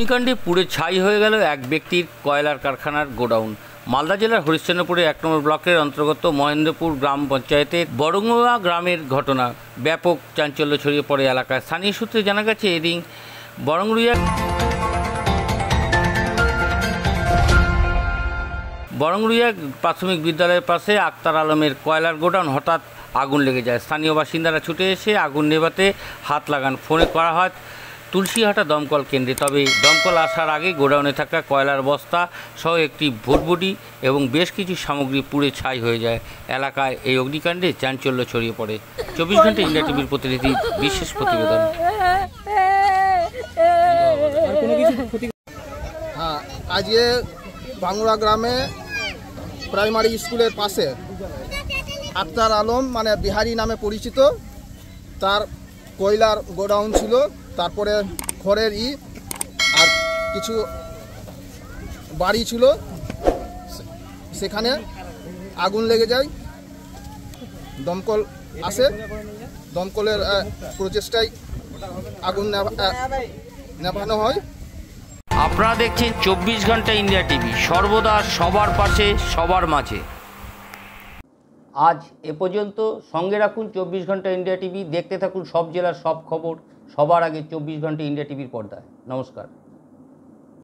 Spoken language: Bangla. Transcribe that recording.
অগ্নিকাণ্ডে পুড়ে ছাই হয়ে গেল এক ব্যক্তির কয়লার কারখানার গোডাউন। মালদা জেলার হরিশ্চন্দ্রপুরে 1 নম্বর ব্লকের অন্তর্গত মহেন্দ্রপুর গ্রাম পঞ্চায়েতের বড়ঙ্গুয়া গ্রামের ঘটনা। ব্যাপক চাঞ্চল্য ছড়িয়ে পড়ে এলাকায়। স্থানীয় সূত্রে জানা গেছে, এদিন বড়ঙ্গুয়া প্রাথমিক বিদ্যালয়ের পাশে আক্তার আলমের কয়লার গোডাউন হঠাৎ আগুন লেগে যায়। স্থানীয় বাসিন্দারা ছুটে এসে আগুন নেভাতে হাত লাগান। ফোনে করা হয় তুলসীহাটা দমকল কেন্দ্রে, তবে দমকল আসার আগে গোডাউনে থাকা কয়লার বস্তা সহ একটি ভুটভুটি এবং বেশ কিছু সামগ্রী পুড়ে ছাই হয়ে যায়। এলাকায় এই অগ্নিকাণ্ডে চাঞ্চল্য ছড়িয়ে পড়ে। 24 ঘন্টা ইন্ডিয়া টিভির প্রতিনিধি বিশেষ প্রতিবেদন। হ্যাঁ, আজকে বাংলা গ্রামে প্রাইমারি স্কুলের পাশে আক্তার আলম মানে বিহারি নামে পরিচিত, তার কয়লার গোডাউন ছিল। তারপরে খড়ের আর কিছু বাড়ি ছিল, সেখানে আগুন লেগে যায়। দমকল আসে, দমকলের প্রচেষ্টায় আগুন নেভানো হয়। আপনারা দেখছেন 24 ঘন্টা ইন্ডিয়া টিভি, সর্বদা সবার পাশে, সবার মাঝে। আজ এ পর্যন্ত। সঙ্গে রাখুন 24 ঘন্টা ইন্ডিয়া টিভি। দেখতে থাকুন সব জেলার সব খবর সবার আগে 24 ঘন্টা ইন্ডিয়া টিভির পর্দায়। নমস্কার।